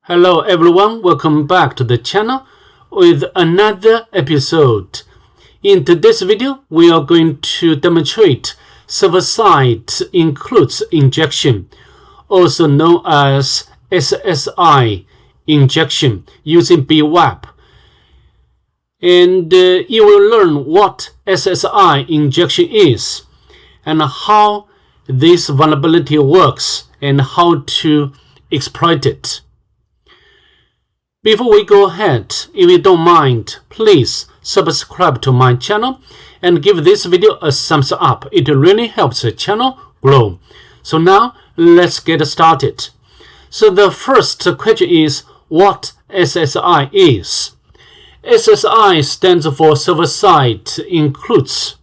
Hello everyone, welcome back to the channel with another episode. In today's video, we are going to demonstrate server-side includes injection, also known as SSI injection using bWAPP. And you will learn what SSI injection is and how this vulnerability works and how to exploit it. Before we go ahead, if you don't mind, please subscribe to my channel and give this video a thumbs up. It really helps the channel grow. So now, let's get started. So the first question is what SSI is. SSI stands for server-side includes.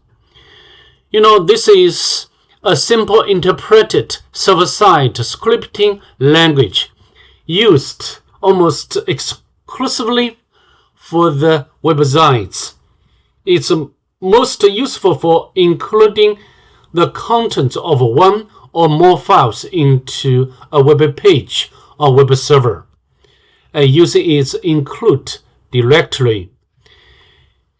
This is a simple interpreted server-side scripting language used almost exclusively for the websites. It's most useful for including the content of one or more files into a web page or web server, using its include directory.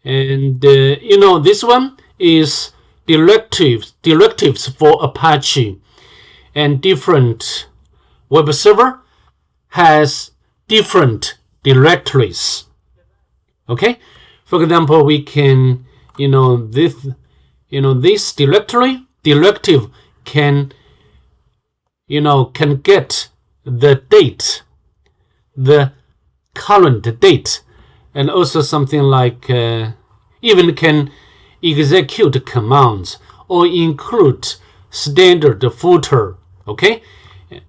And this one is directives for Apache, and different web server has different directories. Okay, for example, we can this directive can get the date, the current date, and also something like even can execute commands or include standard footer. Okay,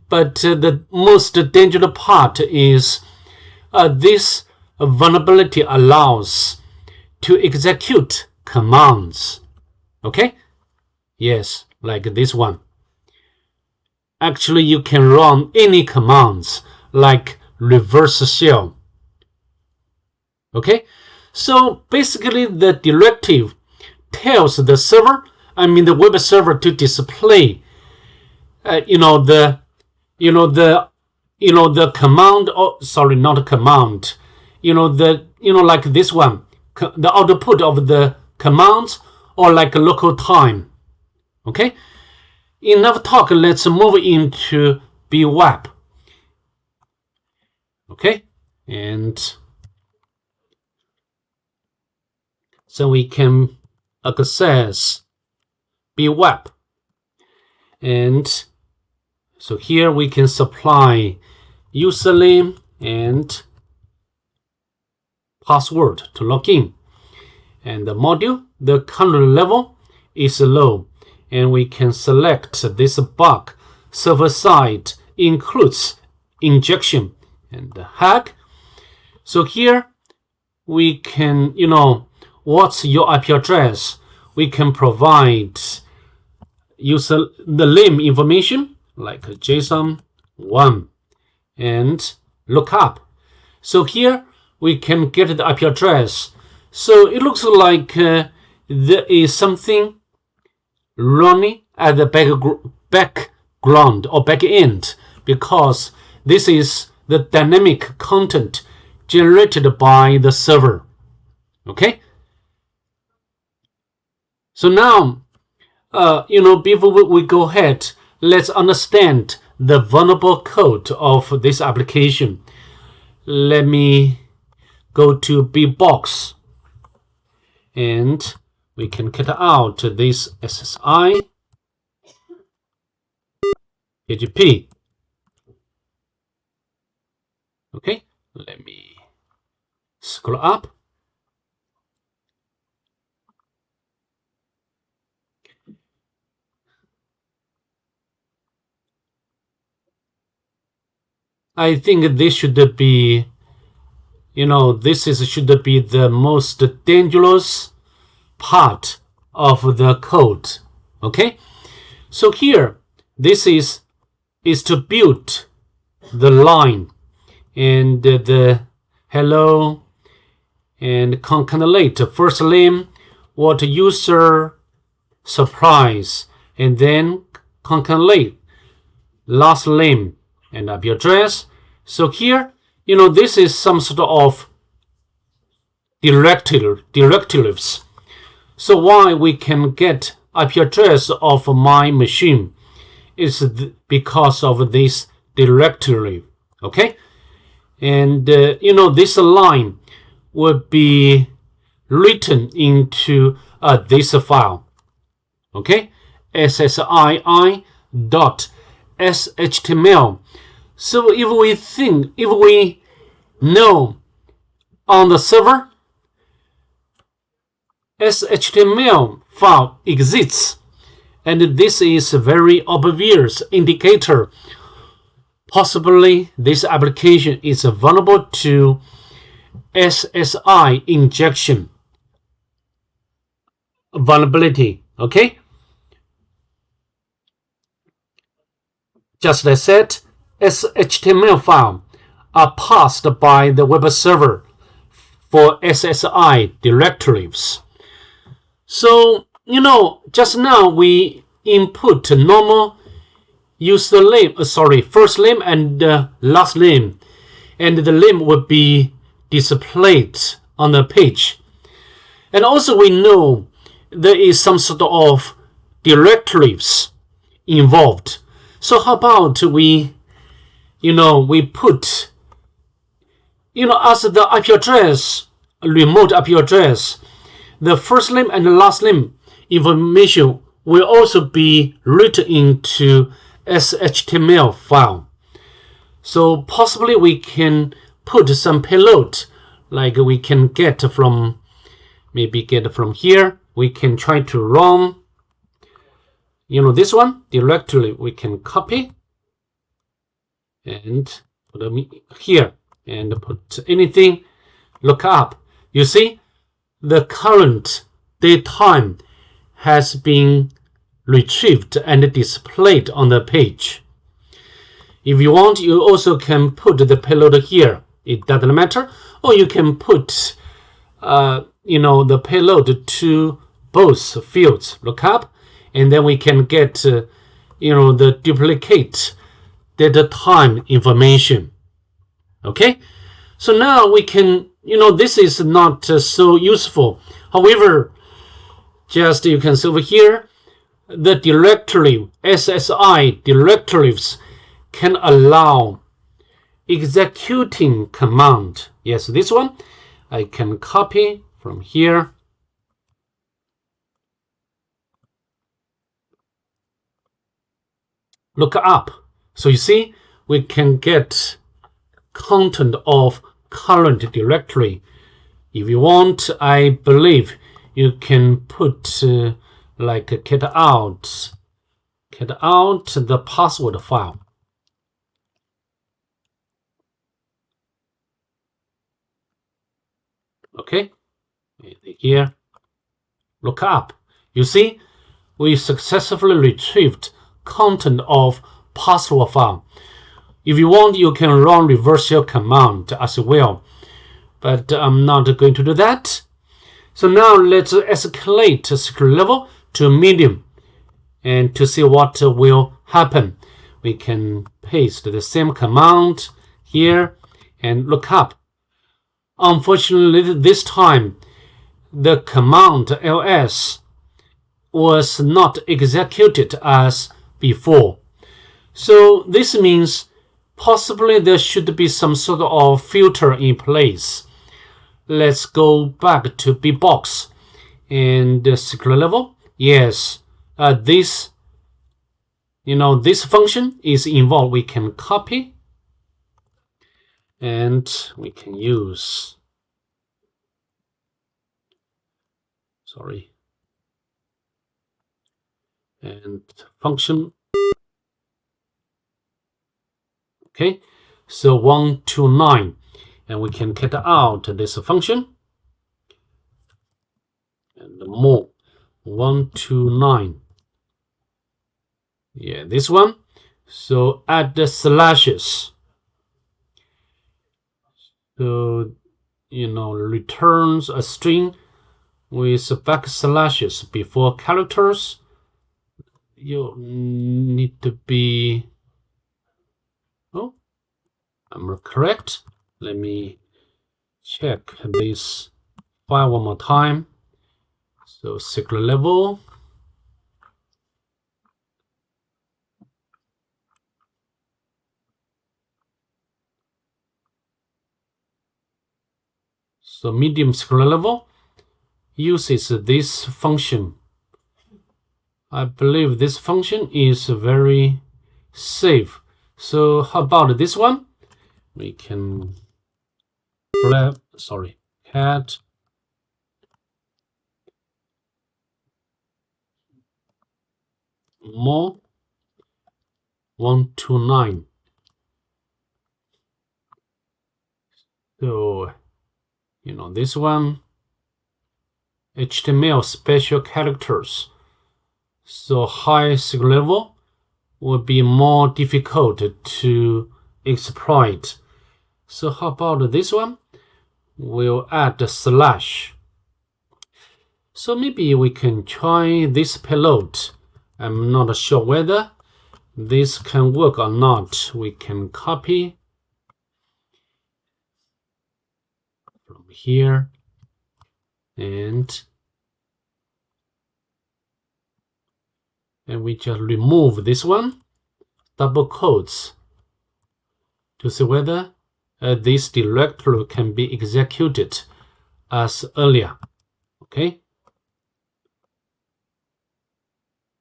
but the most dangerous part is this vulnerability allows to execute commands. Okay? Yes, like this one. Actually, you can run any commands like reverse shell. Okay? So basically, the directive tells the server, the web server, to display the command, not a command, like this one, the output of the commands, or like a local time. Okay, enough talk, let's move into bWAPP. Okay, and so we can access bWAPP, and so here we can supply username and password to log in. And the module, the current level is low, and we can select this bug server-side includes injection and the hack. So here we can, what's your IP address? We can provide user the name information like JSON1 and lookup. So here we can get the IP address. So it looks like there is something running at the background or back end, because this is the dynamic content generated by the server. Okay. So now, before we go ahead, let's understand the vulnerable code of this application. Let me go to bbox, and we can cut out this SSI PHP. Okay, let me scroll up. I think this should be, should be the most dangerous part of the code. Okay, so here this is to build the line and the hello and concatenate first name, what user surprise, and then concatenate last name and IP address. So here this is some sort of directives. So why we can get IP address of my machine is because of this directory. Okay, and this line will be written into this file. Okay, SSII.shtml. So if we know on the server shtml file exists, and this is a very obvious indicator possibly this application is vulnerable to SSI injection vulnerability. Okay, just as I said, HTML files are passed by the web server for SSI directives. So, just now we input normal first name and last name, and the name will be displayed on the page. And also we know there is some sort of directives involved. So how about we put, as the IP address, remote IP address, the first name and the last name information will also be written into HTML file. So possibly we can put some payload, like we can get from here. We can try to run, this one directly. We can copy and put them here and put anything, look up. You see, the current date time has been retrieved and displayed on the page. If you want, you also can put the payload here. It doesn't matter. Or you can put, the payload to both fields. Look up, and then we can get, the duplicate data time information. Okay, so now we can, this is not so useful. However, just you can see over here, the directory SSI directives can allow executing command. Yes, this one I can copy from here. Look up. So you see, we can get content of current directory. If you want, I believe you can put get out the password file. Okay, here, look up. You see, we successfully retrieved content of password file. If you want, you can run reverse shell command as well, but I'm not going to do that. So now let's escalate security level to medium, and to see what will happen, we can paste the same command here and look up. Unfortunately, this time the command ls was not executed as before. So this means possibly there should be some sort of filter in place. Let's go back to bbox and the security level. Yes, this function is involved. We can copy and we can use, and function. Okay, so 129, and we can get out this function and more 129. Yeah, this one. So add the slashes. So returns a string with backslashes before characters. You need to be, I'm correct. Let me check this file one more time. So secret level. So medium secret level uses this function. I believe this function is very safe. So how about this one? We can cat more 129. So this one, HTML special characters. So high secret level will be more difficult to exploit. So how about this one? We'll add a slash. So maybe we can try this payload. I'm not sure whether this can work or not. We can copy from here and we just remove this one, double quotes, to see whether this directory can be executed as earlier. Okay,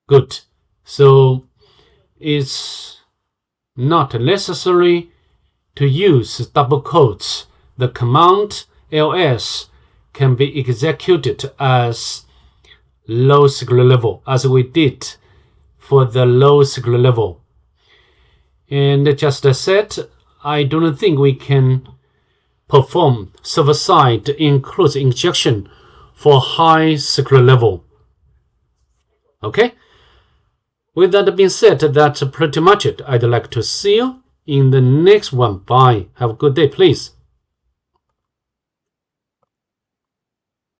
good. So it's not necessary to use double quotes. The command ls can be executed as low secret level, as we did for the low secret level. And just as said, I don't think we can perform server-side includes injection for high secret level. Okay? With that being said, that's pretty much it. I'd like to see you in the next one. Bye. Have a good day, please.